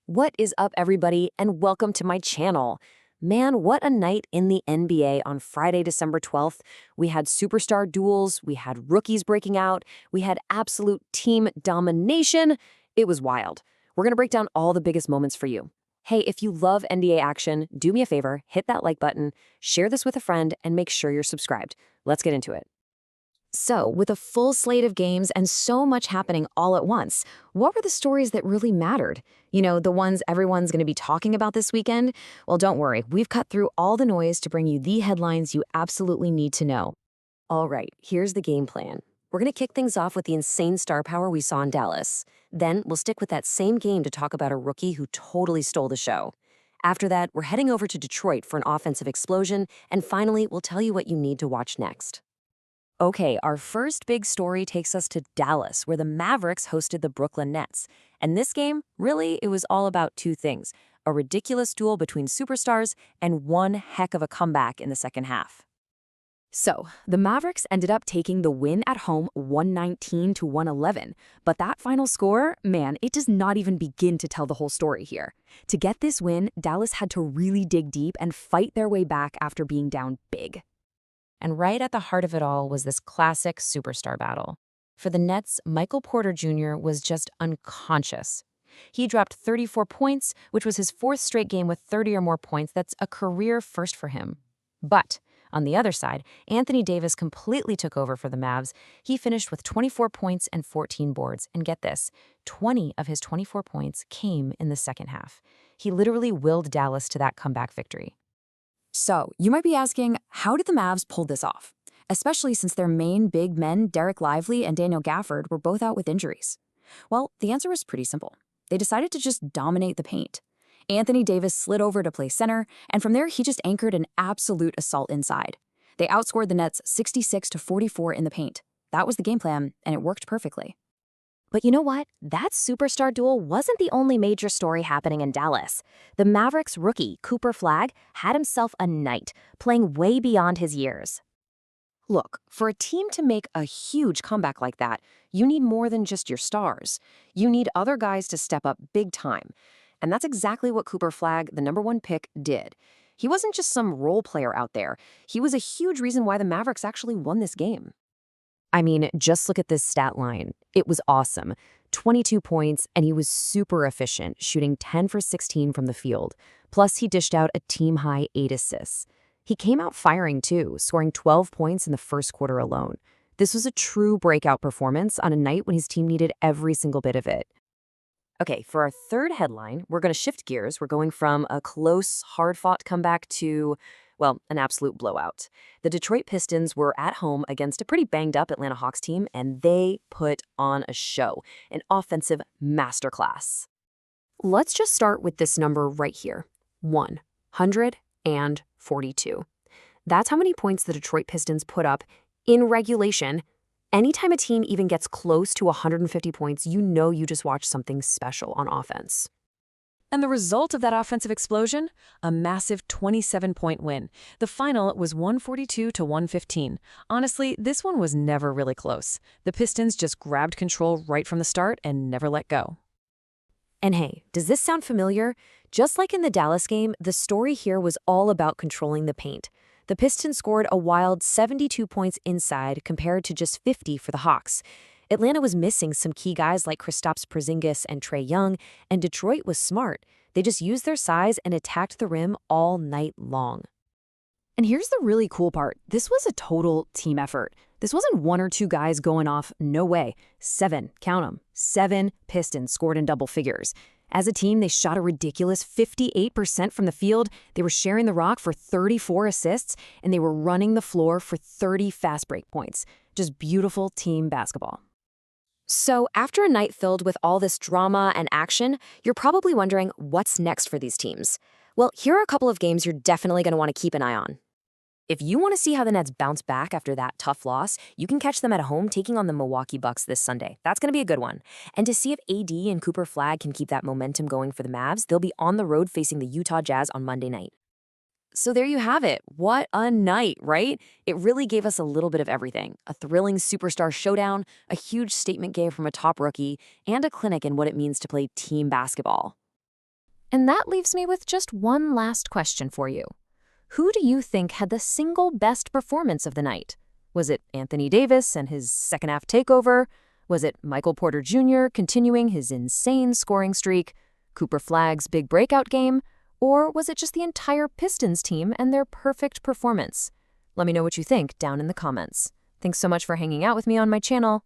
What is up, everybody, and welcome to my channel. Man, what a night in the NBA on Friday, December 12th. We had superstar duels, we had rookies breaking out, we had absolute team domination. It was wild. We're going to break down all the biggest moments for you. Hey, if you love NBA action, do me a favor, hit that like button, share this with a friend, and make sure you're subscribed. Let's get into it. So, with a full slate of games and so much happening all at once, what were the stories that really mattered? The ones everyone's going to be talking about this weekend? Well, don't worry, we've cut through all the noise to bring you the headlines you absolutely need to know. All right, here's the game plan. We're going to kick things off with the insane star power we saw in Dallas. Then we'll stick with that same game to talk about a rookie who totally stole the show. After that, we're heading over to Detroit for an offensive explosion, and finally, we'll tell you what you need to watch next. Okay, our first big story takes us to Dallas, where the Mavericks hosted the Brooklyn Nets. And this game, really, it was all about two things: a ridiculous duel between superstars and one heck of a comeback in the second half. So, the Mavericks ended up taking the win at home 119 to 111. But that final score, man, it does not even begin to tell the whole story here. To get this win, Dallas had to really dig deep and fight their way back after being down big. And right at the heart of it all was this classic superstar battle. For the Nets, Michael Porter Jr. was just unconscious. He dropped 34 points, which was his fourth straight game with 30 or more points. That's a career first for him. But on the other side, Anthony Davis completely took over for the Mavs. He finished with 24 points and 14 boards. And get this, 20 of his 24 points came in the second half. He literally willed Dallas to that comeback victory. So, you might be asking, how did the Mavs pull this off? Especially since their main big men, Derek Lively and Daniel Gafford, were both out with injuries. Well, the answer was pretty simple. They decided to just dominate the paint. Anthony Davis slid over to play center, and from there he just anchored an absolute assault inside. They outscored the Nets 66 to 44 in the paint. That was the game plan, and it worked perfectly. But you know what? That superstar duel wasn't the only major story happening in Dallas. The Mavericks rookie, Cooper Flagg, had himself a night, playing way beyond his years. Look, for a team to make a huge comeback like that, you need more than just your stars. You need other guys to step up big time. And that's exactly what Cooper Flagg, the #1 pick, did. He wasn't just some role player out there. He was a huge reason why the Mavericks actually won this game. I mean, just look at this stat line. It was awesome. 22 points, and he was super efficient, shooting 10 for 16 from the field. Plus, he dished out a team-high 8 assists. He came out firing, too, scoring 12 points in the first quarter alone. This was a true breakout performance on a night when his team needed every single bit of it. Okay, for our third headline, we're going to shift gears. We're going from a close, hard-fought comeback to, well, an absolute blowout. The Detroit Pistons were at home against a pretty banged-up Atlanta Hawks team, and they put on a show, an offensive masterclass. Let's just start with this number right here, 142. That's how many points the Detroit Pistons put up in regulation. Anytime a team even gets close to 150 points, you know you just watched something special on offense. And the result of that offensive explosion? A massive 27-point win. The final was 142 to 115. Honestly, this one was never really close. The Pistons just grabbed control right from the start and never let go. And hey, does this sound familiar? Just like in the Dallas game, the story here was all about controlling the paint. The Pistons scored a wild 72 points inside compared to just 50 for the Hawks. Atlanta was missing some key guys like Kristaps Porzingis and Trae Young, and Detroit was smart. They just used their size and attacked the rim all night long. And here's the really cool part. This was a total team effort. This wasn't one or two guys going off. No way. 7, count them, 7 Pistons scored in double figures. As a team, they shot a ridiculous 58% from the field. They were sharing the rock for 34 assists, and they were running the floor for 30 fast break points. Just beautiful team basketball. So after a night filled with all this drama and action, you're probably wondering what's next for these teams. Well, here are a couple of games you're definitely going to want to keep an eye on. If you want to see how the Nets bounce back after that tough loss, you can catch them at home taking on the Milwaukee Bucks this Sunday. That's going to be a good one. And to see if AD and Cooper Flagg can keep that momentum going for the Mavs, they'll be on the road facing the Utah Jazz on Monday night. So there you have it. What a night, right? It really gave us a little bit of everything. A thrilling superstar showdown, a huge statement game from a top rookie, and a clinic in what it means to play team basketball. And that leaves me with just one last question for you. Who do you think had the single best performance of the night? Was it Anthony Davis and his second-half takeover? Was it Michael Porter Jr. continuing his insane scoring streak? Cooper Flagg's big breakout game? Or was it just the entire Pistons team and their perfect performance? Let me know what you think down in the comments. Thanks so much for hanging out with me on my channel.